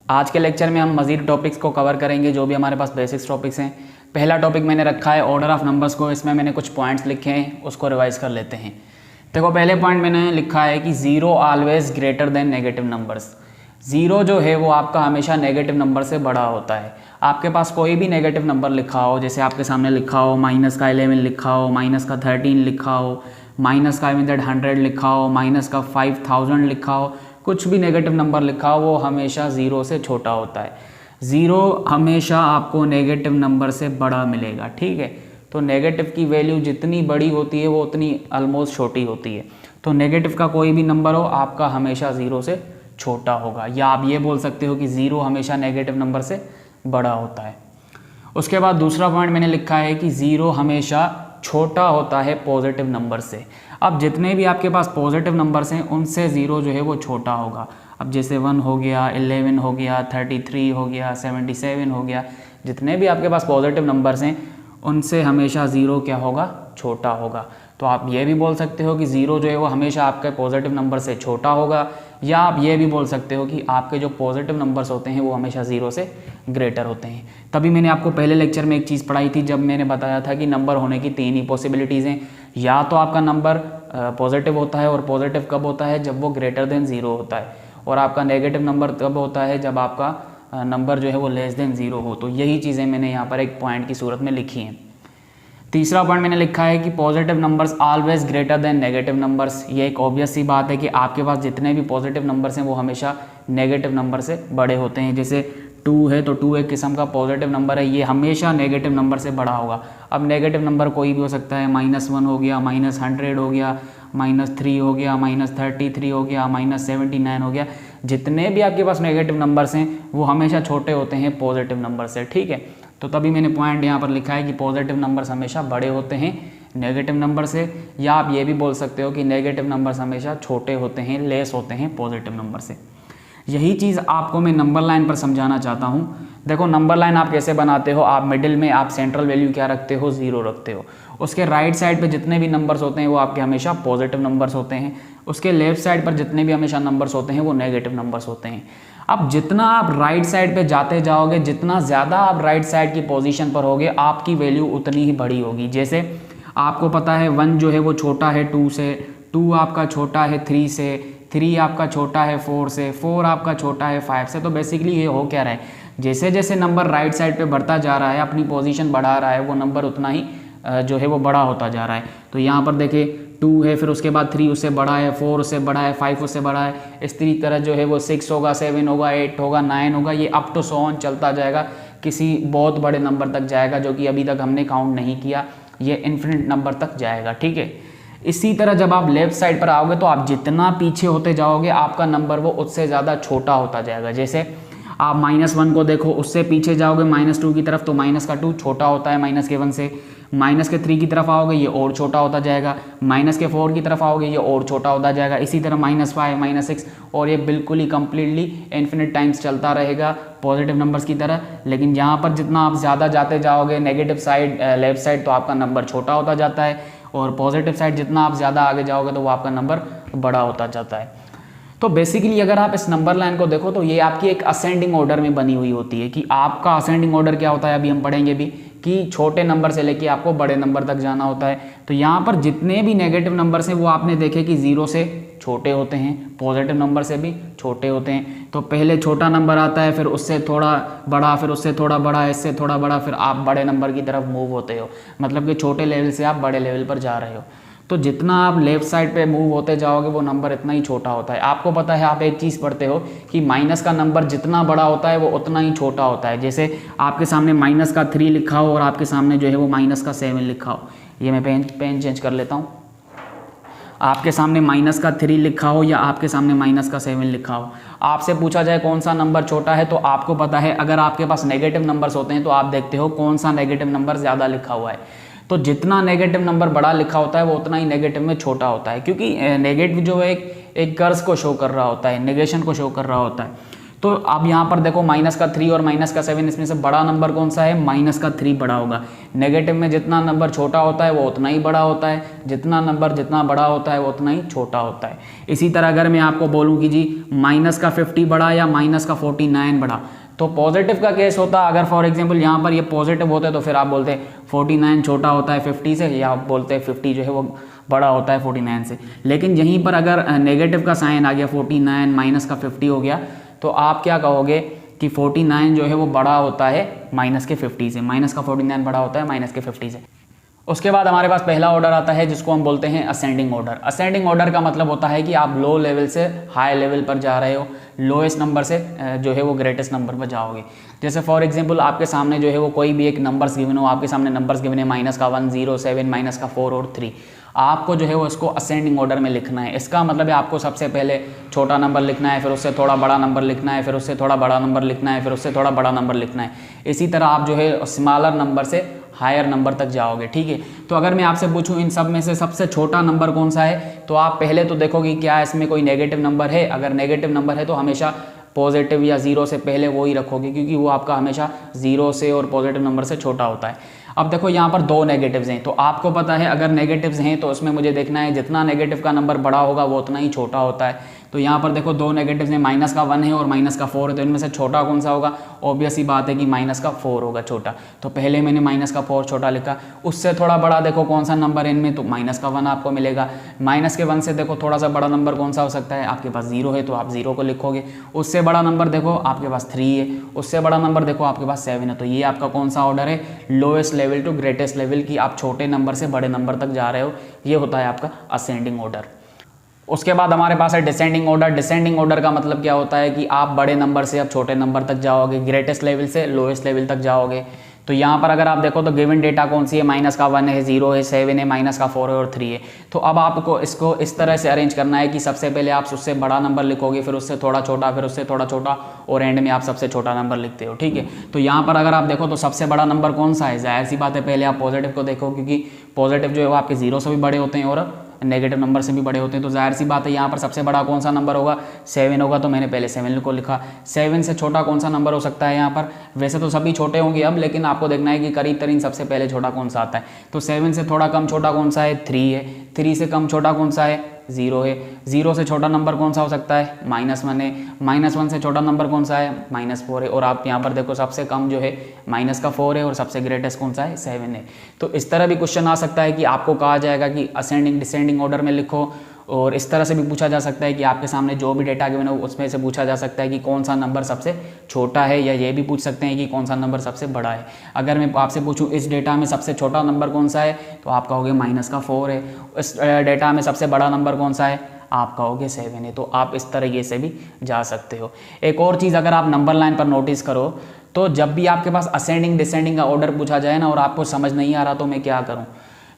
आज के लेक्चर में हम मज़ीद टॉपिक्स को कवर करेंगे जो भी हमारे पास बेसिक्स टॉपिक्स हैं। पहला टॉपिक मैंने रखा है ऑर्डर ऑफ नंबर्स को। इसमें मैंने कुछ पॉइंट्स लिखे हैं, उसको रिवाइज कर लेते हैं। देखो, पहले पॉइंट मैंने लिखा है कि zero always greater than negative numbers. Zero जो है वो आपका हमेशा नेगेटिव नंबर से बड़ा होता है। आपके पास कोई भी नेगेटिव नंबर लिखा हो, जैसे आपके सामने लिखा हो माइनस का 11 लिखा हो, माइनस का 13 लिखा हो, माइनस का 100 लिखा हो, माइनस का 5000 लिखा हो, कुछ भी नेगेटिव नंबर लिखा हो वो हमेशा ज़ीरो से छोटा होता है। ज़ीरो हमेशा आपको नेगेटिव नंबर से बड़ा मिलेगा, ठीक है। तो नेगेटिव की वैल्यू जितनी बड़ी होती है वो उतनी ऑलमोस्ट छोटी होती है। तो नेगेटिव का कोई भी नंबर हो आपका हमेशा ज़ीरो से छोटा होगा, या आप ये बोल सकते हो कि ज़ीरो हमेशा नेगेटिव नंबर से बड़ा होता है। उसके बाद दूसरा पॉइंट मैंने लिखा है कि ज़ीरो हमेशा छोटा होता है पॉजिटिव नंबर से। अब जितने भी आपके पास पॉजिटिव नंबर्स हैं उनसे ज़ीरो जो है वो छोटा होगा। अब जैसे 1 हो गया, 11 हो गया, 33 हो गया, 77 हो गया, जितने भी आपके पास पॉजिटिव नंबर्स हैं उनसे हमेशा ज़ीरो क्या होगा, छोटा होगा। तो आप ये भी बोल सकते हो कि ज़ीरो जो है वो हमेशा आपके पॉजिटिव नंबर से छोटा होगा, या आप ये भी बोल सकते हो कि आपके जो पॉजिटिव नंबर्स होते हैं वो हमेशा ज़ीरो से ग्रेटर होते हैं। तभी मैंने आपको पहले लेक्चर में एक चीज़ पढ़ाई थी जब मैंने बताया था कि नंबर होने की 3 ही पॉसिबिलिटीज़ हैं। या तो आपका नंबर पॉजिटिव होता है, और पॉजिटिव कब होता है, जब वो ग्रेटर देन ज़ीरो होता है, और आपका नेगेटिव नंबर तब होता है जब आपका नंबर जो है वो लेस देन ज़ीरो हो। तो यही चीज़ें मैंने यहाँ पर एक पॉइंट की सूरत में लिखी हैं। तीसरा पॉइंट मैंने लिखा है कि positive numbers always greater than negative numbers. ये एक ऑब्वियस सी बात है कि आपके पास जितने भी पॉजिटिव नंबर्स हैं वो हमेशा नेगेटिव नंबर से बड़े होते हैं। जैसे 2 है तो 2 एक किस्म का पॉजिटिव नंबर है, ये हमेशा नेगेटिव नंबर से बड़ा होगा। अब नेगेटिव नंबर कोई भी हो सकता है, -1 हो गया, -100 हो गया, -3 हो गया, -33 हो गया, -79 हो गया। जितने भी आपके पास नेगेटिव नंबर्स हैं वो हमेशा छोटे होते हैं पॉजिटिव नंबर से, ठीक है। तो तभी मैंने पॉइंट यहाँ पर लिखा है कि पॉजिटिव नंबर्स हमेशा बड़े होते हैं नेगेटिव नंबर से, या आप ये भी बोल सकते हो कि नेगेटिव नंबर्स हमेशा छोटे होते हैं, लेस होते हैं पॉजिटिव नंबर से। यही चीज़ आपको मैं नंबर लाइन पर समझाना चाहता हूँ। देखो, नंबर लाइन आप कैसे बनाते हो, आप मिडिल में आप सेंट्रल वैल्यू क्या रखते हो, ज़ीरो रखते हो। उसके राइट साइड पे जितने भी नंबर्स होते हैं वो आपके हमेशा पॉजिटिव नंबर्स होते हैं। उसके लेफ्ट साइड पर जितने भी हमेशा नंबर्स होते हैं वो नेगेटिव नंबर्स होते हैं। अब जितना आप राइट साइड पे जाते जाओगे, जितना ज़्यादा आप राइट साइड की पोजीशन पर होगे, आपकी वैल्यू उतनी ही बड़ी होगी। जैसे आपको पता है 1 जो है वो छोटा है 2 से, 2 आपका छोटा है 3 से, 3 आपका छोटा है 4 से, 4 आपका छोटा है 5 से। तो बेसिकली ये हो क्या रहा है, जैसे जैसे नंबर राइट साइड पे बढ़ता जा रहा है, अपनी पोजीशन बढ़ा रहा है, वो नंबर उतना ही जो है वो बड़ा होता जा रहा है। तो यहाँ पर देखिए 2 है, फिर उसके बाद 3 उससे बड़ा है, 4 उससे बड़ा है, 5 उससे बड़ा है, इस तरह जो है वो 6 होगा, 7 होगा, 8 होगा, 9 होगा, ये अप टू सो ऑन चलता जाएगा, किसी बहुत बड़े नंबर तक जाएगा जो कि अभी तक हमने काउंट नहीं किया, ये इन्फिनिट नंबर तक जाएगा, ठीक है। इसी तरह जब आप लेफ्ट साइड पर आओगे तो आप जितना पीछे होते जाओगे आपका नंबर वो उससे ज़्यादा छोटा होता जाएगा। जैसे आप -1 को देखो, उससे पीछे जाओगे -2 की तरफ तो -2 छोटा होता है -1 से, -3 की तरफ आओगे ये और छोटा होता जाएगा, -4 की तरफ आओगे ये और छोटा होता जाएगा, इसी तरह -5, -6, और ये बिल्कुल ही कम्प्लीटली इन्फिनिट टाइम्स चलता रहेगा पॉजिटिव नंबर्स की तरह। लेकिन यहाँ पर जितना आप ज़्यादा जाते जाओगे नेगेटिव साइड, लेफ्ट साइड, तो आपका नंबर छोटा होता जाता है, और पॉजिटिव साइड जितना आप ज़्यादा आगे जाओगे तो वो आपका नंबर बड़ा होता जाता है। तो बेसिकली अगर आप इस नंबर लाइन को देखो तो ये आपकी एक असेंडिंग ऑर्डर में बनी हुई होती है। कि आपका असेंडिंग ऑर्डर क्या होता है, अभी हम पढ़ेंगे भी, कि छोटे नंबर से लेके आपको बड़े नंबर तक जाना होता है। तो यहाँ पर जितने भी नेगेटिव नंबर्स हैं वो आपने देखे कि ज़ीरो से छोटे होते हैं, पॉजिटिव नंबर से भी छोटे होते हैं। तो पहले छोटा नंबर आता है, फिर उससे थोड़ा बड़ा, फिर उससे थोड़ा बड़ा, इससे थोड़ा बड़ा, फिर आप बड़े नंबर की तरफ मूव होते हो, मतलब कि छोटे लेवल से आप बड़े लेवल पर जा रहे हो। तो जितना आप लेफ्ट साइड पे मूव होते जाओगे वो नंबर इतना ही छोटा होता है। आपको पता है, आप एक चीज़ पढ़ते हो कि माइनस का नंबर जितना बड़ा होता है वो उतना ही छोटा होता है। जैसे आपके सामने -3 लिखा हो और आपके सामने जो है वो -7 लिखा हो, ये मैं पेन चेंज कर लेता हूँ। आपके सामने -3 लिखा हो या आपके सामने -7 लिखा हो, आपसे पूछा जाए कौन सा नंबर छोटा है, तो आपको पता है अगर आपके पास नेगेटिव नंबर्स होते हैं तो आप देखते हो कौन सा नेगेटिव नंबर ज़्यादा लिखा हुआ है। तो जितना नेगेटिव नंबर बड़ा लिखा होता है वो उतना ही नेगेटिव में छोटा होता है, क्योंकि नेगेटिव जो है एक कर्स को शो कर रहा होता है, नेगेशन को शो कर रहा होता है। तो अब यहाँ पर देखो माइनस का 3 और माइनस का 7, इसमें से बड़ा नंबर कौन सा है? माइनस का 3 बड़ा होगा। नेगेटिव में जितना नंबर छोटा होता है वो उतना ही बड़ा होता है, जितना नंबर जितना बड़ा होता है वो उतना ही छोटा होता है। इसी तरह अगर मैं आपको बोलूँ कि जी माइनस का 50 बड़ा या माइनस का 49 बड़ा, तो पॉजिटिव का केस होता अगर फॉर एग्जांपल यहाँ पर ये पॉजिटिव होता है तो फिर आप बोलते हैं 49 छोटा होता है 50 से, या आप बोलते हैं 50 जो है वो बड़ा होता है 49 से। लेकिन यहीं पर अगर नेगेटिव का साइन आ गया 49 माइनस का 50 हो गया, तो आप क्या कहोगे कि 49 जो है वो बड़ा होता है माइनस के 50 से, माइनस का 49 बड़ा होता है माइनस के 50 से। उसके बाद हमारे पास पहला ऑर्डर आता है जिसको हम बोलते हैं असेंडिंग ऑर्डर। असेंडिंग ऑर्डर का मतलब होता है कि आप लो लेवल से हाई लेवल पर जा रहे हो, लोएस्ट नंबर से जो है वो ग्रेटेस्ट नंबर पर जाओगे। जैसे फॉर एग्जांपल आपके सामने जो है वो कोई भी एक नंबर्स गिवन हो, आपके सामने नंबर्स गिवन है माइनस का 1, 0, 7, माइनस का 4 और 3। आपको जो है वो इसको असेंडिंग ऑर्डर में लिखना है। इसका मतलब है आपको सबसे पहले छोटा नंबर लिखना है, फिर उससे थोड़ा बड़ा नंबर लिखना है, फिर उससे थोड़ा बड़ा नंबर लिखना है, फिर उससे थोड़ा बड़ा नंबर लिखना है। इसी तरह आप जो है स्मॉलर नंबर से हायर नंबर तक जाओगे, ठीक है। तो अगर मैं आपसे पूछूं इन सब में से सबसे छोटा नंबर कौन सा है, तो आप पहले तो देखोगे क्या इसमें कोई नेगेटिव नंबर है। अगर नेगेटिव नंबर है तो हमेशा पॉजिटिव या जीरो से पहले वो ही रखोगे, क्योंकि वो आपका हमेशा जीरो से और पॉजिटिव नंबर से छोटा होता है। अब देखो यहाँ पर दो नेगेटिव्स हैं, तो आपको पता है अगर नेगेटिव्स हैं तो उसमें मुझे देखना है जितना नेगेटिव का नंबर बड़ा होगा वो उतना ही छोटा होता है। तो यहाँ पर देखो दो नेगेटिव्स हैं, माइनस का 1 है और माइनस का 4 है, तो इनमें से छोटा कौन सा होगा? ऑब्वियस ही बात है कि माइनस का 4 होगा छोटा। तो पहले मैंने माइनस का 4 छोटा लिखा। उससे थोड़ा बड़ा देखो कौन सा नंबर है इनमें, तो माइनस का 1 आपको मिलेगा। माइनस के 1 से देखो थोड़ा सा बड़ा नंबर कौन सा हो सकता है? आपके पास 0 है तो आप 0 को लिखोगे। उससे बड़ा नंबर देखो आपके पास 3 है, उससे बड़ा नंबर देखो आपके पास 7 है। तो ये आपका कौन सा ऑर्डर है? Lowest level to greatest level की आप छोटे नंबर से बड़े नंबर तक जा रहे हो, ये होता है आपका असेंडिंग ऑर्डर। उसके बाद हमारे पास है डिसेंडिंग ऑर्डर। डिसेंडिंग ऑर्डर का मतलब क्या होता है कि आप बड़े नंबर से अब छोटे नंबर तक जाओगे, ग्रेटेस्ट लेवल से लोएस्ट लेवल तक जाओगे। तो यहाँ पर अगर आप देखो तो गिवन डेटा कौन सी है? माइनस का 1 है, 0 है, 7 है, माइनस का 4 है और 3 है। तो अब आपको इसको इस तरह से अरेंज करना है कि सबसे पहले आप उससे बड़ा नंबर लिखोगे, फिर उससे थोड़ा छोटा, फिर उससे थोड़ा छोटा और एंड में आप सबसे छोटा नंबर लिखते हो, ठीक है। तो यहाँ पर अगर आप देखो तो सबसे बड़ा नंबर कौन सा है? जाहिर सी बात है पहले आप पॉजिटिव को देखो, क्योंकि पॉजिटिव जो है वो आपके 0 से भी बड़े होते हैं और नेगेटिव नंबर से भी बड़े होते हैं। तो जाहिर सी बात है यहाँ पर सबसे बड़ा कौन सा नंबर होगा? 7 होगा। तो मैंने पहले 7 को लिखा। 7 से छोटा कौन सा नंबर हो सकता है यहाँ पर? वैसे तो सभी छोटे होंगे अब, लेकिन आपको देखना है कि करीब तरीन सबसे पहले छोटा कौन सा आता है। तो 7 से थोड़ा कम छोटा कौन सा है? 3 है। 3 से कम छोटा कौन सा है? 0 है। 0 से छोटा नंबर कौन सा हो सकता है? -1 है। -1 से छोटा नंबर कौन सा है? -4 है। और आप यहाँ पर देखो सबसे कम जो है माइनस का 4 है और सबसे ग्रेटेस्ट कौन सा है? 7 है। तो इस तरह भी क्वेश्चन आ सकता है कि आपको कहा जाएगा कि असेंडिंग डिसेंडिंग ऑर्डर में लिखो। और इस तरह से भी पूछा जा सकता है कि आपके सामने जो भी डेटा गिवन हो उसमें से पूछा जा सकता है कि कौन सा नंबर सबसे छोटा है, या ये भी पूछ सकते हैं कि कौन सा नंबर सबसे बड़ा है। अगर मैं आपसे पूछूं इस डेटा में सबसे छोटा नंबर कौन सा है, तो आप कहोगे माइनस का 4 है। इस डेटा में सबसे बड़ा नंबर कौन सा है? आप कहोगे 7 है। तो आप इस तरीके से भी जा सकते हो। एक और चीज़ अगर आप नंबर लाइन पर नोटिस करो तो जब भी आपके पास असेंडिंग डिसेंडिंग का ऑर्डर पूछा जाए ना और आपको समझ नहीं आ रहा तो मैं क्या करूं,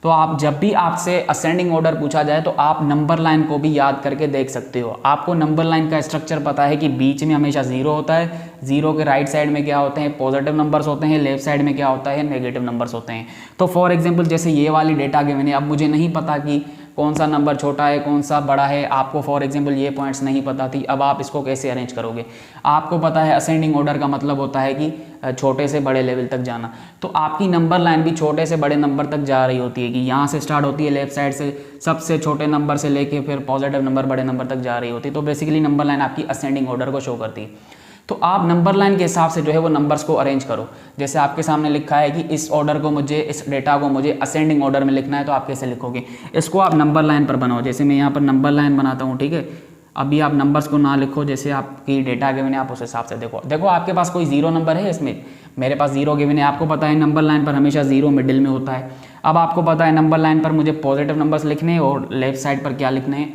तो आप जब भी आपसे असेंडिंग ऑर्डर पूछा जाए तो आप नंबर लाइन को भी याद करके देख सकते हो। आपको नंबर लाइन का स्ट्रक्चर पता है कि बीच में हमेशा 0 होता है, 0 के राइट साइड में क्या होते हैं? पॉजिटिव नंबर्स होते हैं, लेफ्ट साइड में क्या होता है? नेगेटिव नंबर्स होते हैं। तो फॉर एग्जांपल जैसे ये वाली डेटा गिवन है, अब मुझे नहीं पता कि कौन सा नंबर छोटा है कौन सा बड़ा है, आपको फॉर एग्जांपल ये पॉइंट्स नहीं पता थी, अब आप इसको कैसे अरेंज करोगे? आपको पता है असेंडिंग ऑर्डर का मतलब होता है कि छोटे से बड़े लेवल तक जाना। तो आपकी नंबर लाइन भी छोटे से बड़े नंबर तक जा रही होती है कि यहाँ से स्टार्ट होती है लेफ्ट साइड से, सबसे छोटे नंबर से लेके फिर पॉजिटिव नंबर बड़े नंबर तक जा रही होती है। तो बेसिकली नंबर लाइन आपकी असेंडिंग ऑर्डर को शो करती है। तो आप नंबर लाइन के हिसाब से जो है वो नंबर्स को अरेंज करो। जैसे आपके सामने लिखा है कि इस ऑर्डर को मुझे, इस डेटा को मुझे असेंडिंग ऑर्डर में लिखना है, तो आप कैसे लिखोगे? इसको आप नंबर लाइन पर बनाओ। जैसे मैं यहाँ पर नंबर लाइन बनाता हूँ, ठीक है। अभी आप नंबर्स को ना लिखो, जैसे आपकी डेटा गिवन है आप उस हिसाब से देखो आपके पास कोई 0 नंबर है इसमें, मेरे पास 0 गिवन है। आपको पता है नंबर लाइन पर हमेशा 0 मिडिल में होता है। अब आपको पता है नंबर लाइन पर मुझे पॉजिटिव नंबर्स लिखने हैं और लेफ्ट साइड पर क्या लिखने हैं?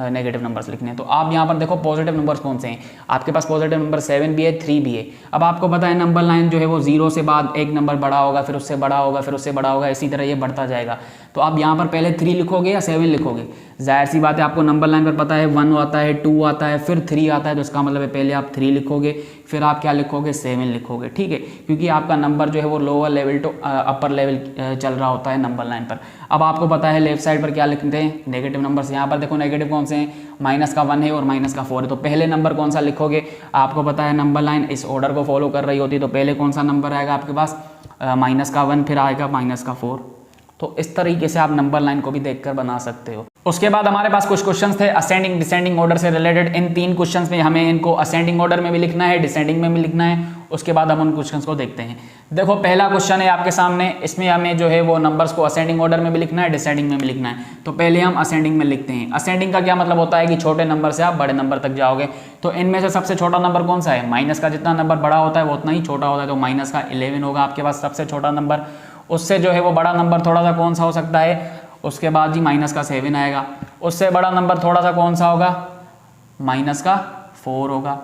नेगेटिव नंबर्स लिखने हैं। तो आप यहाँ पर देखो पॉजिटिव नंबर्स कौन से हैं? आपके पास पॉजिटिव नंबर 7 भी है, 3 भी है। अब आपको पता है नंबर लाइन जो है वो 0 से बाद एक नंबर बड़ा होगा, फिर उससे बड़ा होगा, फिर उससे बड़ा होगा, इसी तरह ये बढ़ता जाएगा। तो आप यहाँ पर पहले 3 लिखोगे या 7 लिखोगे? जाहिर सी बात है, आपको नंबर लाइन पर पता है 1 आता है, 2 आता है, फिर 3 आता है, तो इसका मतलब है पहले आप 3 लिखोगे, फिर आप क्या लिखोगे? 7 लिखोगे, ठीक है, क्योंकि आपका नंबर जो है वो lower level to upper level चल रहा होता है नंबर लाइन पर। अब आपको पता है लेफ्ट साइड पर क्या लिखते हैं? Negative numbers. यहाँ पर देखो नेगेटिव कौन से हैं? -1 है और -4 है, तो पहले नंबर कौन सा लिखोगे? आपको पता है नंबर लाइन इस ऑर्डर को फॉलो कर रही होती है, तो पहले कौन सा नंबर आएगा आपके पास? -1, फिर आएगा -4। तो इस तरीके से आप नंबर लाइन को भी देखकर बना सकते हो। उसके बाद हमारे पास कुछ क्वेश्चंस थे असेंडिंग डिसेंडिंग ऑर्डर से रिलेटेड। इन 3 क्वेश्चंस में हमें इनको असेंडिंग ऑर्डर में भी लिखना है, डिसेंडिंग में भी लिखना है। उसके बाद हम उन क्वेश्चंस को देखते हैं। देखो पहला क्वेश्चन है आपके सामने, इसमें हमें जो है वो नंबर्स को असेंडिंग ऑर्डर में भी लिखना है, डिसेंडिंग में भी लिखना है। तो पहले हम असेंडिंग में लिखते हैं। असेंडिंग का क्या मतलब होता है कि छोटे नंबर से आप बड़े नंबर तक जाओगे। तो इनमें से सबसे छोटा नंबर कौन सा है? माइनस का जितना नंबर बड़ा होता है वो उतना ही छोटा होता है, तो माइनस का 11 होगा आपके पास सबसे छोटा नंबर। उससे जो है वो बड़ा नंबर थोड़ा सा कौन सा हो सकता है? उसके बाद जी -7 आएगा। उससे बड़ा नंबर थोड़ा सा कौन सा होगा? -4 होगा।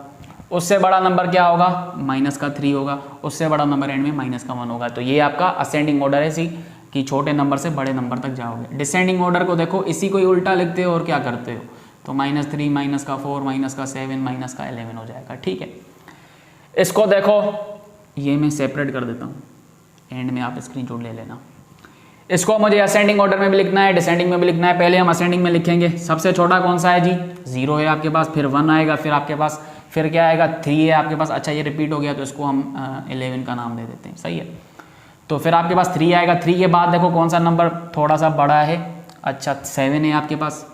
उससे बड़ा नंबर क्या होगा? -3 होगा। उससे बड़ा नंबर एंड में -1 होगा। तो ये आपका असेंडिंग ऑर्डर है, कि छोटे नंबर से बड़े नंबर तक जाओगे। डिसेंडिंग ऑर्डर को देखो, इसी को ही उल्टा लिखते हो और क्या करते हो? तो -3, -4, -7, -11 हो जाएगा, ठीक है। इसको देखो, ये मैं सेपरेट कर देता हूँ, एंड में आप स्क्रीनशॉट ले लेना। इसको मुझे असेंडिंग ऑर्डर में भी लिखना है, डिसेंडिंग में भी लिखना है। पहले हम असेंडिंग में लिखेंगे। सबसे छोटा कौन सा है जी? 0 है आपके पास, फिर 1 आएगा, फिर आपके पास फिर क्या आएगा? 3 है आपके पास। अच्छा ये रिपीट हो गया तो इसको हम 11 का नाम दे देते हैं, सही है। तो फिर आपके पास 3 आएगा। 3 के बाद देखो कौन सा नंबर थोड़ा सा बड़ा है? अच्छा 7 है आपके पास।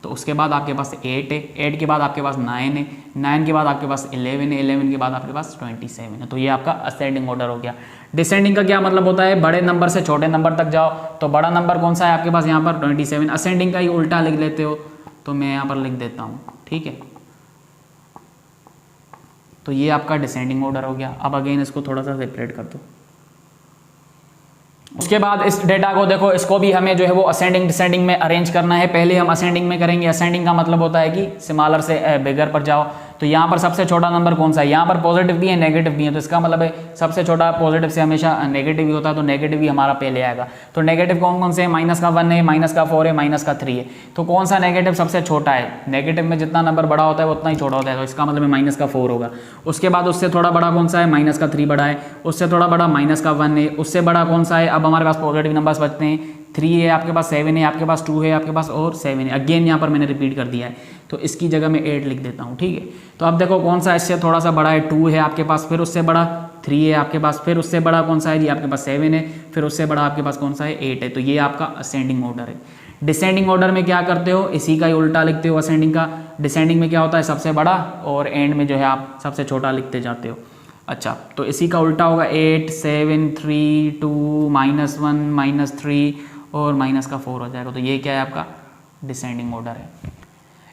तो उसके बाद आपके पास 8 है। 8 के बाद आपके पास 9 है। 9 के बाद आपके पास 11 है। 11 के बाद आपके पास 27 है। तो ये आपका असेंडिंग ऑर्डर हो गया। डिसेंडिंग का क्या मतलब होता है? बड़े नंबर से छोटे नंबर तक जाओ। तो बड़ा नंबर कौन सा है आपके पास? यहाँ पर 27। असेंडिंग का ही उल्टा लिख लेते हो, तो मैं यहाँ पर लिख देता हूँ, ठीक है। तो ये आपका डिसेंडिंग ऑर्डर हो गया। अब अगेन इसको थोड़ा सा सेपरेट कर दो। उसके बाद इस डेटा को देखो, इसको भी हमें जो है वो असेंडिंग डिसेंडिंग में अरेंज करना है। पहले हम असेंडिंग में करेंगे। असेंडिंग का मतलब होता है कि स्मॉलर से बिगर पर जाओ। तो यहाँ पर सबसे छोटा नंबर कौन सा है? यहाँ पर पॉजिटिव भी है, नेगेटिव भी है, तो इसका मतलब है सबसे छोटा पॉजिटिव से हमेशा नेगेटिव ही होता है, तो नेगेटिव भी हमारा पहले आएगा। तो नेगेटिव कौन कौन से है? -1 है, -4 है, -3 है। तो कौन सा नेगेटिव सबसे छोटा है? नेगेटिव में जितना नंबर बड़ा होता है वो उतना ही छोटा होता है, तो इसका मतलब है -4 होगा। उसके बाद उससे थोड़ा बड़ा कौन सा है? -3 बड़ा है। उससे थोड़ा बड़ा -1 है। उससे बड़ा कौन सा है? अब हमारे पास पॉजिटिव नंबर्स बचते हैं। 3 है आपके पास, 7 है आपके पास, 2 है आपके पास और 7 है। अगेन यहाँ पर मैंने रिपीट कर दिया है, तो इसकी जगह मैं 8 लिख देता हूँ, ठीक है। तो अब देखो कौन सा इससे थोड़ा सा बड़ा है? 2 है आपके पास, फिर उससे बड़ा 3 है आपके पास, फिर उससे बड़ा कौन सा है जी? आपके पास 7 है, फिर उससे बड़ा आपके पास कौन सा है? 8 है। तो ये आपका असेंडिंग ऑर्डर है। डिसेंडिंग ऑर्डर में क्या करते हो? इसी का ही उल्टा लिखते हो असेंडिंग का। डिसेंडिंग में क्या होता है? सबसे बड़ा और एंड में जो है आप सबसे छोटा लिखते जाते हो। अच्छा, तो इसी का उल्टा होगा 8, 7, 3, 2, -1, -3 और -4 हो जाएगा। तो ये क्या है? आपका डिसेंडिंग ऑर्डर है।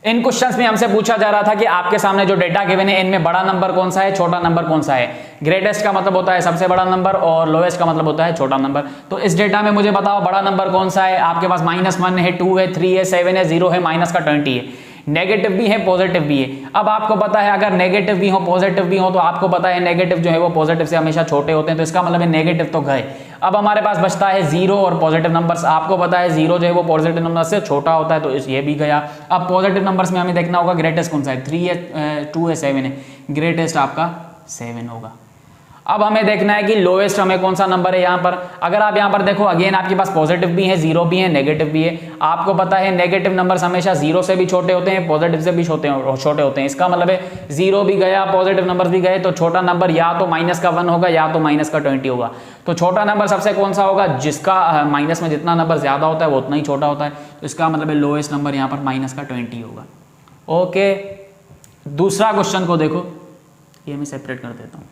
इन क्वेश्चंस में हमसे पूछा जा रहा था कि आपके सामने जो डेटा गिवन है इनमें बड़ा नंबर कौन सा है, छोटा नंबर कौन सा है। ग्रेटेस्ट का मतलब होता है सबसे बड़ा नंबर और लोएस्ट का मतलब होता है छोटा नंबर। तो इस डेटा में मुझे बताओ बड़ा नंबर कौन सा है। आपके पास -1 है, 2 है, 3 है, 7 है, 0 है, -20 है। नेगेटिव भी है, पॉजिटिव भी है। अब आपको पता है अगर नेगेटिव भी हो पॉजिटिव भी हो तो आपको पता है नेगेटिव जो है वो पॉजिटिव से हमेशा छोटे होते हैं, तो इसका मतलब है नेगेटिव तो गए। अब हमारे पास बचता है 0 और पॉजिटिव नंबर्स। आपको पता है 0 जो है वो पॉजिटिव नंबर से छोटा होता है, तो ये भी गया। अब पॉजिटिव नंबर्स में हमें देखना होगा ग्रेटेस्ट कौन सा है। 3 है, 2 है, 7 है। ग्रेटेस्ट आपका 7 होगा। अब हमें देखना है कि लोएस्ट हमें कौन सा नंबर है यहाँ पर। अगर आप यहाँ पर देखो अगेन आपके पास पॉजिटिव भी है, 0 भी है, नेगेटिव भी है। आपको पता है नेगेटिव नंबर्स हमेशा 0 से भी छोटे होते हैं, पॉजिटिव से भी छोटे होते हैं। इसका मतलब है 0 भी गया, पॉजिटिव नंबर्स भी गए, तो छोटा नंबर या तो -1 होगा या तो -20 होगा। तो छोटा नंबर सबसे कौन सा होगा? जिसका माइनस में जितना नंबर ज्यादा होता है वो उतना ही छोटा होता है, तो इसका मतलब है लोएस्ट नंबर यहाँ पर -20 होगा। ओके, दूसरा क्वेश्चन को देखो, ये मैं सेपरेट कर देता हूँ।